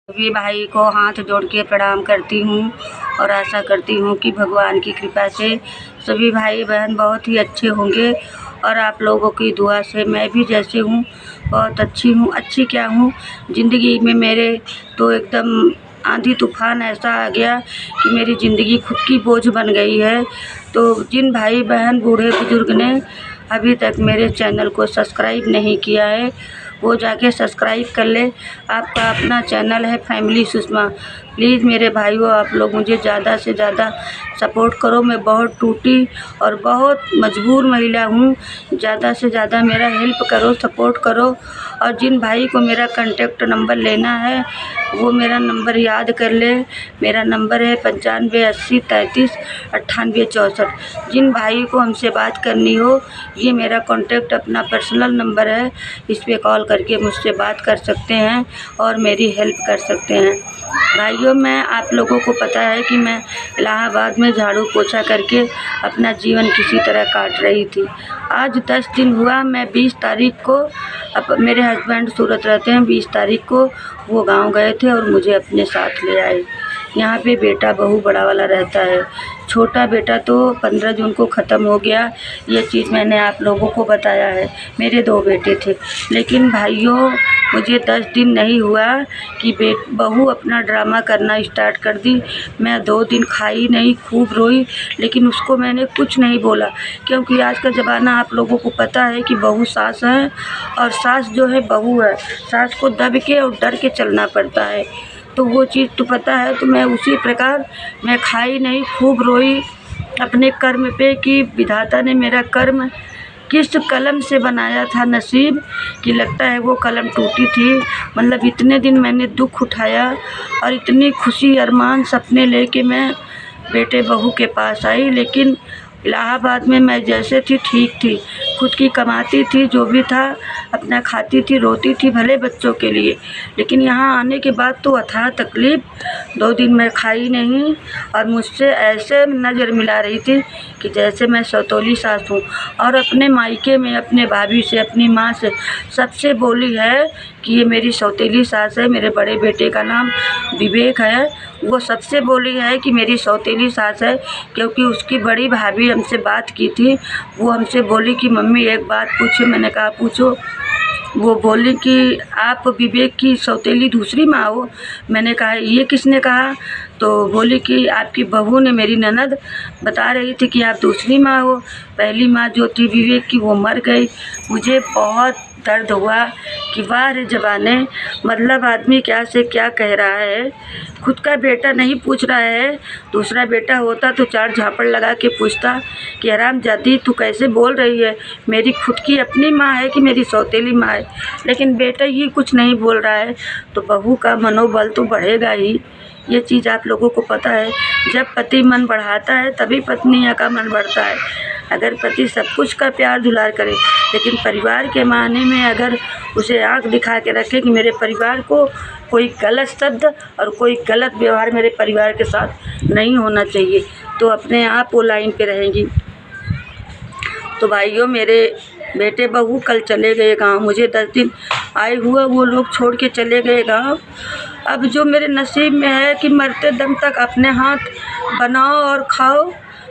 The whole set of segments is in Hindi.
सभी भाई को हाथ जोड़ के प्रणाम करती हूँ और आशा करती हूँ कि भगवान की कृपा से सभी भाई बहन बहुत ही अच्छे होंगे और आप लोगों की दुआ से मैं भी जैसे हूँ बहुत अच्छी हूँ। अच्छी क्या हूँ, ज़िंदगी में मेरे तो एकदम आंधी तूफ़ान ऐसा आ गया कि मेरी ज़िंदगी खुद की बोझ बन गई है। तो जिन भाई बहन बूढ़े बुज़ुर्ग ने अभी तक मेरे चैनल को सब्सक्राइब नहीं किया है वो जाके सब्सक्राइब कर ले। आपका अपना चैनल है फैमिली सुषमा। प्लीज़ मेरे भाइयों, आप लोग मुझे ज़्यादा से ज़्यादा सपोर्ट करो। मैं बहुत टूटी और बहुत मजबूर महिला हूँ। ज़्यादा से ज़्यादा मेरा हेल्प करो, सपोर्ट करो। और जिन भाई को मेरा कॉन्टेक्ट नंबर लेना है वो मेरा नंबर याद कर ले। मेरा नंबर है 95 80 33 98 64। जिन भाई को हमसे बात करनी हो ये मेरा कॉन्टेक्ट अपना पर्सनल नंबर है, इस पर कॉल करके मुझसे बात कर सकते हैं और मेरी हेल्प कर सकते हैं। भाइयों, मैं आप लोगों को पता है कि मैं इलाहाबाद में झाड़ू पोछा करके अपना जीवन किसी तरह काट रही थी। आज 10 दिन हुआ। मैं 20 तारीख को मेरे हस्बैंड सूरत रहते हैं, 20 तारीख को वो गांव गए थे और मुझे अपने साथ ले आए। यहाँ पे बेटा बहू बड़ा वाला रहता है। छोटा बेटा तो 15 जून को ख़त्म हो गया। ये चीज़ मैंने आप लोगों को बताया है। मेरे 2 बेटे थे, लेकिन भाइयों मुझे 10 दिन नहीं हुआ कि बहू अपना ड्रामा करना स्टार्ट कर दी। मैं 2 दिन खाई नहीं, खूब रोई, लेकिन उसको मैंने कुछ नहीं बोला, क्योंकि आज का ज़माना आप लोगों को पता है कि बहू सास है और सास जो है बहू है। सास को दब के और डर के चलना पड़ता है, तो वो चीज़ तो पता है। तो मैं उसी प्रकार मैं खाई नहीं, खूब रोई अपने कर्म पे कि विधाता ने मेरा कर्म किस कलम से बनाया था नसीब कि लगता है वो कलम टूटी थी। मतलब इतने दिन मैंने दुख उठाया और इतनी खुशी अरमान सपने लेके मैं बेटे बहू के पास आई। लेकिन इलाहाबाद में मैं जैसे थी ठीक थी, खुद की कमाती थी, जो भी था अपना खाती थी, रोती थी भले बच्चों के लिए। लेकिन यहाँ आने के बाद तो अथाह तकलीफ़। 2 दिन मैं खाई नहीं और मुझसे ऐसे नज़र मिला रही थी कि जैसे मैं सौतोली सास हूँ। और अपने मायके में अपने भाभी से, अपनी माँ से, सबसे बोली है कि ये मेरी सौतेली सास है। मेरे बड़े बेटे का नाम विवेक है। वो सबसे बोली है कि मेरी सौतेली सास है, क्योंकि उसकी बड़ी भाभी हमसे बात की थी। वो हमसे बोली कि मम्मी एक बात पूछो। मैंने कहा पूछो। वो बोली कि आप विवेक की सौतेली दूसरी माँ हो। मैंने कहा ये किसने कहा? तो बोली कि आपकी बहू ने, मेरी ननद बता रही थी कि आप दूसरी माँ हो। पहली माँ जो थी विवेक की वो मर गई। मुझे बहुत दर्द हुआ कि वाह रे ज़बाने, मतलब आदमी क्या से क्या कह रहा है। खुद का बेटा नहीं पूछ रहा है, दूसरा बेटा होता तो 4 झापड़ लगा के पूछता कि हरामजादी तू कैसे बोल रही है, मेरी खुद की अपनी माँ है कि मेरी सौतेली माँ है। लेकिन बेटा ही कुछ नहीं बोल रहा है, तो बहू का मनोबल तो बढ़ेगा ही। ये चीज़ आप लोगों को पता है। जब पति मन बढ़ाता है तभी पत्नी का मन बढ़ता है। अगर पति सब कुछ का प्यार दुलार करे, लेकिन परिवार के मायने में अगर उसे आँख दिखा के रखे कि मेरे परिवार को कोई गलत शब्द और कोई गलत व्यवहार मेरे परिवार के साथ नहीं होना चाहिए, तो अपने आप वो लाइन पे रहेंगी। तो भाइयों, मेरे बेटे बहू कल चले गए गाँव। मुझे 10 दिन आए हुआ वो लोग छोड़ के चले गए गाँव। अब जो मेरे नसीब में है कि मरते दम तक अपने हाथ बनाओ और खाओ,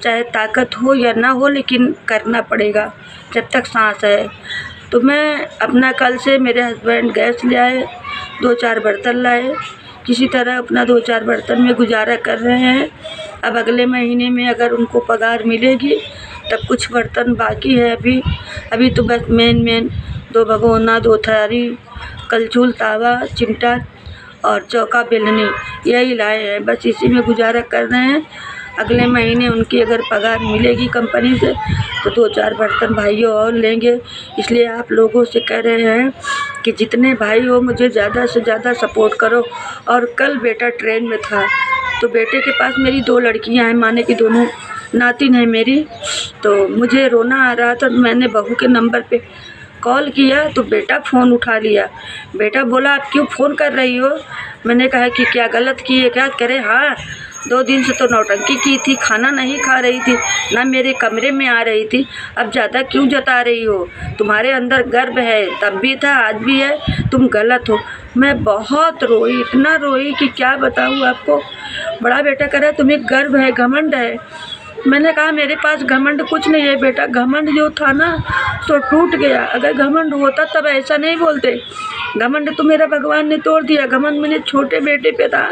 चाहे ताकत हो या ना हो, लेकिन करना पड़ेगा जब तक सांस है। तो मैं अपना कल से मेरे हस्बैंड गैस ले आए, 2-4 बर्तन लाए, किसी तरह अपना 2-4 बर्तन में गुजारा कर रहे हैं। अब अगले महीने में अगर उनको पगार मिलेगी तब कुछ बर्तन बाकी है। अभी तो बस मेन 2 भगोना, 2 थाली, कलछुल, तावा, चिमटा और चौका बेलनी यही लाए हैं। बस इसी में गुजारा कर रहे हैं। अगले महीने उनकी अगर पगार मिलेगी कंपनी से तो 2-4 बर्तन भाइयों और लेंगे। इसलिए आप लोगों से कह रहे हैं कि जितने भाई हो मुझे ज़्यादा से ज़्यादा सपोर्ट करो। और कल बेटा ट्रेन में था, तो बेटे के पास मेरी 2 लड़कियां हैं, माने कि दोनों नातिन है मेरी। तो मुझे रोना आ रहा था, मैंने बहू के नंबर पे कॉल किया तो बेटा फ़ोन उठा लिया। बेटा बोला आप क्यों फ़ोन कर रही हो? मैंने कहा कि क्या गलत किए क्या? करे हाँ, 2 दिन से तो नौटंकी की थी, खाना नहीं खा रही थी, ना मेरे कमरे में आ रही थी। अब ज़्यादा क्यों जता रही हो? तुम्हारे अंदर गर्व है, तब भी था आज भी है, तुम गलत हो। मैं बहुत रोई, इतना रोई कि क्या बताऊँ आपको। बड़ा बेटा कह रहा तुम्हें गर्व है, घमंड है। मैंने कहा मेरे पास घमंड कुछ नहीं है बेटा, घमंड जो था ना तो टूट गया। अगर घमंड होता तब ऐसा नहीं बोलते। घमंड तो मेरा भगवान ने तोड़ दिया। घमंड मेरे छोटे बेटे पे था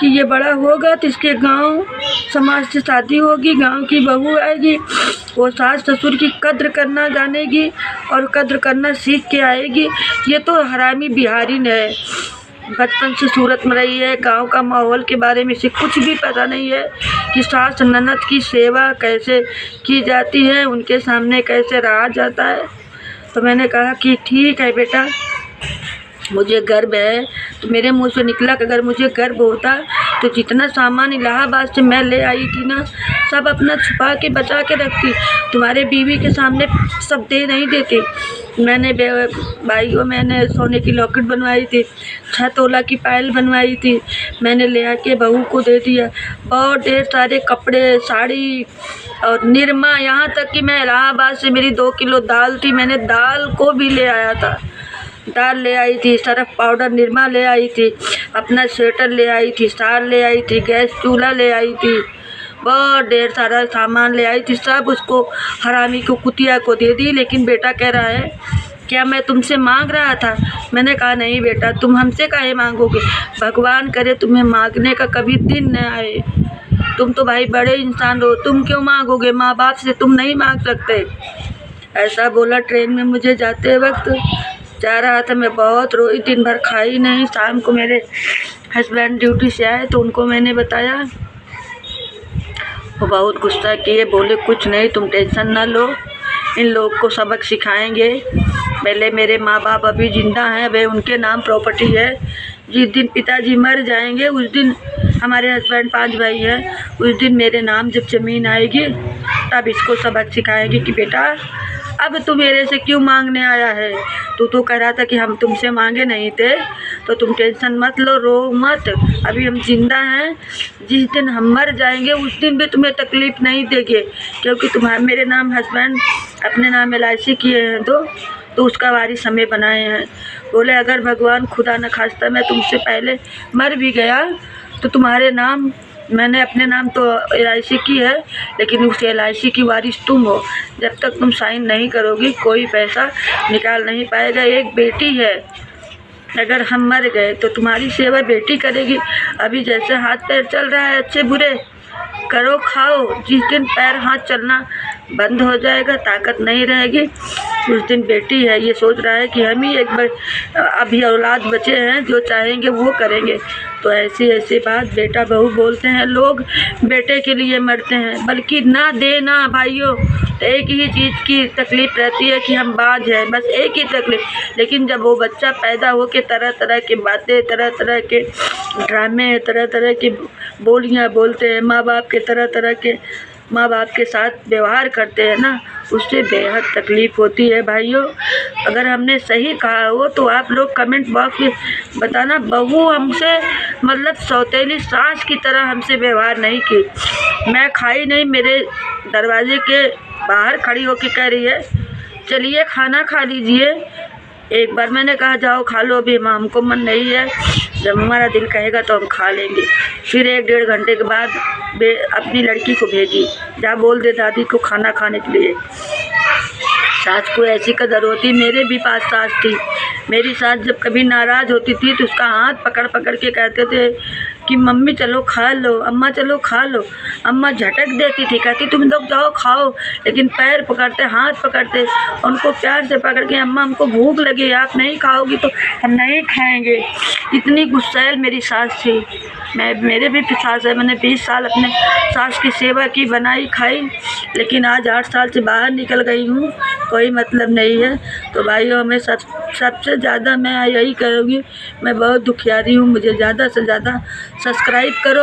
कि ये बड़ा होगा तो इसके गांव समाज से शादी होगी, गांव की बहू आएगी, वो सास ससुर की कद्र करना जानेगी और कद्र करना सीख के आएगी। ये तो हरामी बिहारी ने है, बचपन से सूरत में रही है, गांव का माहौल के बारे में इसे कुछ भी पता नहीं है कि सास ननद की सेवा कैसे की जाती है, उनके सामने कैसे रहा जाता है। तो मैंने कहा कि ठीक है बेटा, मुझे गर्व है। तो मेरे मुंह से निकला कि अगर मुझे गर्व होता तो जितना सामान इलाहाबाद से मैं ले आई थी ना, सब अपना छुपा के बचा के रखती। तुम्हारे बीवी के सामने सब दे नहीं देती। मैंने भाइयों मैंने सोने की लॉकेट बनवाई थी, 6 तोला की पायल बनवाई थी, मैंने ले आके बहू को दे दिया। और ढेर सारे कपड़े, साड़ी और निरमा, यहाँ तक कि मैं इलाहाबाद से मेरी 2 किलो दाल थी, मैंने दाल को भी ले आया था। दाल ले आई थी, सर्फ पाउडर निरमा ले आई थी, अपना स्वेटर ले आई थी, साल ले आई थी, गैस चूल्हा ले आई थी, बहुत ढेर सारा सामान ले आई थी। सब उसको हरामी को कुतिया को दे दी। लेकिन बेटा कह रहा है क्या मैं तुमसे मांग रहा था? मैंने कहा नहीं बेटा, तुम हमसे काहे मांगोगे, भगवान करे तुम्हें मांगने का कभी दिन न आए। तुम तो भाई बड़े इंसान हो, तुम क्यों मांगोगे, माँ बाप से तुम नहीं मांग सकते। ऐसा बोला। ट्रेन में मुझे जाते वक्त जा रहा था, मैं बहुत रोई, दिन भर खाई नहीं। शाम को मेरे हस्बैंड ड्यूटी से आए तो उनको मैंने बताया, वो बहुत गुस्सा किए, बोले कुछ नहीं तुम टेंशन ना लो, इन लोग को सबक सिखाएंगे। पहले मेरे माँ बाप अभी जिंदा हैं, वे उनके नाम प्रॉपर्टी है, जिस दिन पिताजी मर जाएंगे उस दिन, हमारे हस्बैंड 5 भाई हैं, उस दिन मेरे नाम जब ज़मीन आएगी तब इसको सबक सिखाएंगे कि बेटा अब तू मेरे से क्यों मांगने आया है। तू तो कह रहा था कि हम तुमसे मांगे नहीं थे, तो तुम टेंशन मत लो, रो मत, अभी हम जिंदा हैं, जिस दिन हम मर जाएंगे उस दिन भी तुम्हें तकलीफ़ नहीं देंगे, क्योंकि तुम्हारे मेरे नाम हस्बैंड अपने नाम LIC किए हैं तो उसका वारिस हमें बनाए हैं। बोले अगर भगवान खुदा न खास्ता मैं तुमसे पहले मर भी गया तो तुम्हारे नाम, मैंने अपने नाम तो LIC की है, लेकिन उस LIC की वारिस तुम हो। जब तक तुम साइन नहीं करोगी कोई पैसा निकाल नहीं पाएगा। एक बेटी है, अगर हम मर गए तो तुम्हारी सेवा बेटी करेगी। अभी जैसे हाथ पैर चल रहा है अच्छे बुरे, करो खाओ, जिस दिन पैर हाथ चलना बंद हो जाएगा, ताकत नहीं रहेगी, उस दिन बेटी है ये सोच रहा है कि हम ही एक बार अभी औलाद बचे हैं, जो चाहेंगे वो करेंगे। तो ऐसी ऐसी बात बेटा बहू बोलते हैं लोग, बेटे के लिए मरते हैं, बल्कि ना देना भाइयों। एक ही चीज़ की तकलीफ़ रहती है कि हम बाज हैं, बस एक ही तकलीफ़। लेकिन जब वो बच्चा पैदा हो के तरह तरह की बातें, तरह तरह के ड्रामे, तरह तरह की बोलियाँ बोलते हैं, माँ बाप के तरह तरह के माँ बाप के साथ व्यवहार करते हैं ना, उससे बेहद तकलीफ़ होती है भाइयों। अगर हमने सही कहा हो तो आप लोग कमेंट बॉक्स में बताना। बहू हमसे मतलब सौतेली सास की तरह हमसे व्यवहार नहीं की। मैं खाई नहीं, मेरे दरवाजे के बाहर खड़ी होकर कह रही है चलिए खाना खा लीजिए। एक बार मैंने कहा जाओ खा लो, अभी हमको मन नहीं है, जब हमारा दिल कहेगा तो हम खा लेंगे। फिर 1-1.5 घंटे के बाद अपनी लड़की को भेजी, जा बोल दे दादी को खाना खाने के लिए। सास को ऐसी कदर होती, मेरे भी पास सास थी। मेरी सास जब कभी नाराज़ होती थी तो उसका हाथ पकड़ पकड़ के कहते थे कि मम्मी चलो खा लो, अम्मा चलो खा लो। अम्मा झटक देती थी, कहती तुम लोग जाओ खाओ, लेकिन पैर पकड़ते, हाथ पकड़ते, उनको प्यार से पकड़ के अम्मा हमको भूख लगी, आप नहीं खाओगी तो हम नहीं खाएंगे। इतनी गुस्सैल मेरी सास थी। मेरे भी सास है, मैंने 20 साल अपने सास की सेवा की, बनाई खाई, लेकिन आज 8 साल से बाहर निकल गई हूँ, कोई मतलब नहीं है। तो भाइयों हमें सबसे ज़्यादा मैं यही करूँगी, मैं बहुत दुखियारी हूँ, मुझे ज़्यादा से ज़्यादा सब्सक्राइब करो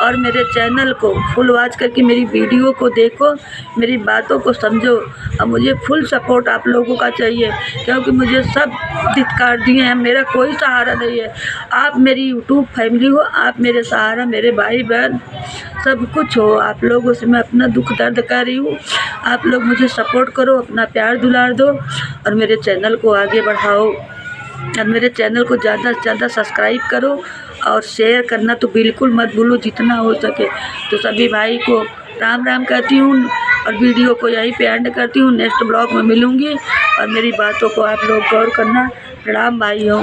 और मेरे चैनल को फुल वॉच करके मेरी वीडियो को देखो, मेरी बातों को समझो। और मुझे फुल सपोर्ट आप लोगों का चाहिए, क्योंकि मुझे सब धिक्कार दिए हैं, मेरा कोई सहारा नहीं है। आप मेरी यूट्यूब फैमिली हो, आप मेरे सहारा, मेरे भाई बहन सब कुछ हो। आप लोगों से मैं अपना दुख दर्द कर रही हूँ, आप लोग मुझे सपोर्ट करो, अपना प्यार दुलार दो और मेरे चैनल को आगे बढ़ाओ। और मेरे चैनल को ज़्यादा से ज़्यादा सब्सक्राइब करो और शेयर करना तो बिल्कुल मत भूलो, जितना हो सके। तो सभी भाई को राम राम कहती हूँ और वीडियो को यहीं पे एंड करती हूँ। नेक्स्ट ब्लॉग में मिलूँगी और मेरी बातों को आप लोग गौर करना। प्रणाम भाइयों।